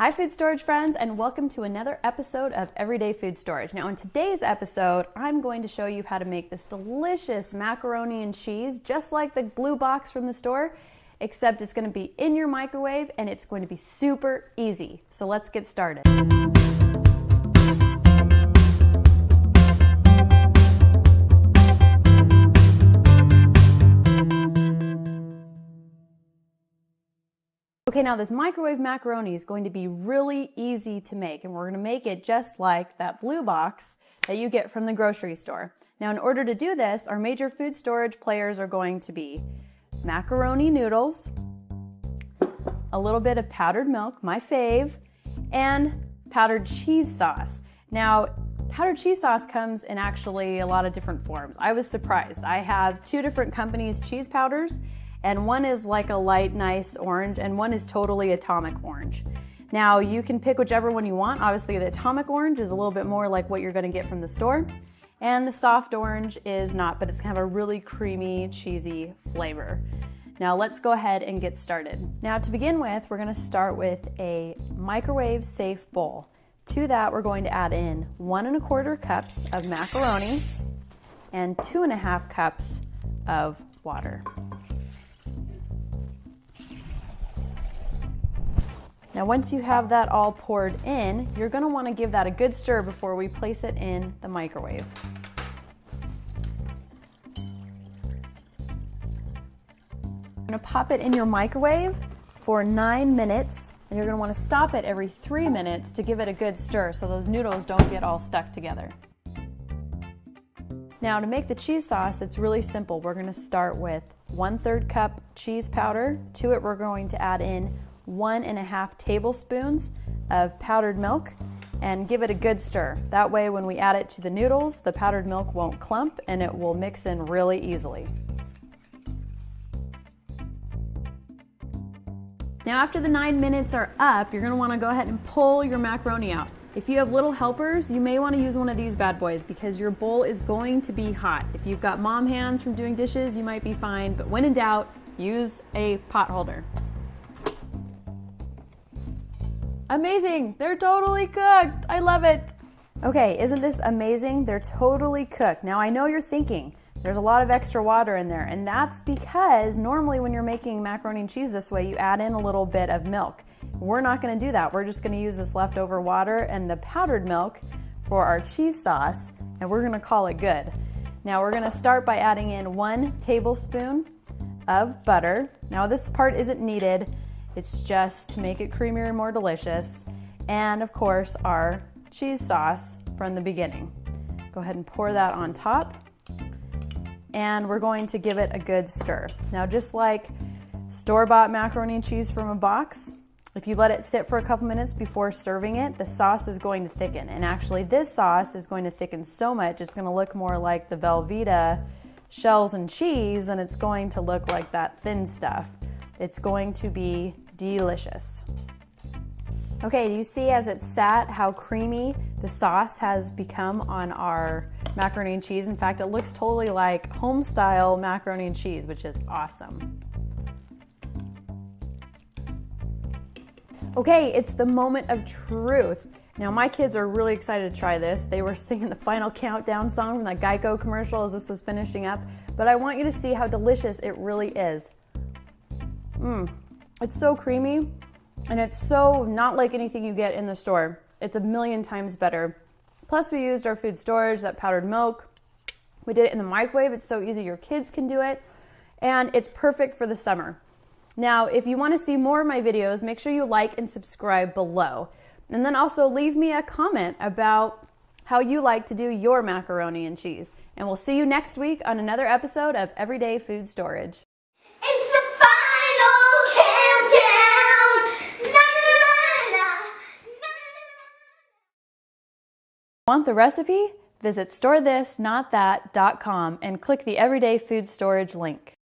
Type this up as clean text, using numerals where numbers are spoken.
Hi food storage friends, and welcome to another episode of Everyday Food Storage. Now in today's episode, I'm going to show you how to make this delicious macaroni and cheese, just like the blue box from the store, except it's going to be in your microwave and it's going to be super easy. So let's get started. Okay, now this microwave macaroni is going to be really easy to make, and we're going to make it just like that blue box that you get from the grocery store. Now in order to do this, our major food storage players are going to be macaroni noodles, a little bit of powdered milk, my fave, and powdered cheese sauce. Now, powdered cheese sauce comes in actually a lot of different forms. I was surprised. I have two different companies' cheese powders, and one is like a light, nice orange, and one is totally atomic orange. Now, you can pick whichever one you want. Obviously, the atomic orange is a little bit more like what you're gonna get from the store, and the soft orange is not, but it's gonna have a really creamy, cheesy flavor. Now, let's go ahead and get started. Now, to begin with, we're gonna start with a microwave-safe bowl. To that, we're going to add in 1 1/4 cups of macaroni and 2 1/2 cups of water. Now once you have that all poured in, you're going to want to give that a good stir before we place it in the microwave. You're going to pop it in your microwave for 9 minutes, and you're going to want to stop it every 3 minutes to give it a good stir so those noodles don't get all stuck together. Now to make the cheese sauce, it's really simple. We're going to start with 1/3 cup cheese powder. To it, we're going to add in 1 1/2 tablespoons of powdered milk and give it a good stir. That way when we add it to the noodles, the powdered milk won't clump and it will mix in really easily. Now after the 9 minutes are up, you're going to want to go ahead and pull your macaroni out. If you have little helpers, you may want to use one of these bad boys because your bowl is going to be hot. If you've got mom hands from doing dishes, you might be fine, but when in doubt, use a pot holder. Amazing, they're totally cooked. I love it. Okay, isn't this amazing? They're totally cooked. Now I know you're thinking, there's a lot of extra water in there, and that's because normally when you're making macaroni and cheese this way, you add in a little bit of milk. We're not gonna do that. We're just gonna use this leftover water and the powdered milk for our cheese sauce, and we're gonna call it good. Now we're gonna start by adding in 1 tablespoon of butter. Now this part isn't needed. It's just to make it creamier and more delicious. And of course, our cheese sauce from the beginning. Go ahead and pour that on top. And we're going to give it a good stir. Now, just like store-bought macaroni and cheese from a box, if you let it sit for a couple minutes before serving it, the sauce is going to thicken. And actually, this sauce is going to thicken so much, it's gonna look more like the Velveeta shells and cheese, and it's going to look like that thin stuff. It's going to be delicious. Okay, do you see as it sat how creamy the sauce has become on our macaroni and cheese? In fact, it looks totally like home-style macaroni and cheese, which is awesome. Okay, it's the moment of truth. Now, my kids are really excited to try this. They were singing the final countdown song from that Geico commercial as this was finishing up, but I want you to see how delicious it really is. It's so creamy, and it's so not like anything you get in the store. It's a million times better. Plus, we used our food storage, that powdered milk. We did it in the microwave. It's so easy, your kids can do it, and it's perfect for the summer. Now, if you want to see more of my videos, make sure you like and subscribe below. And then also leave me a comment about how you like to do your macaroni and cheese. And we'll see you next week on another episode of Everyday Food Storage. Want the recipe? Visit storethisnotthat.com and click the Everyday Food Storage link.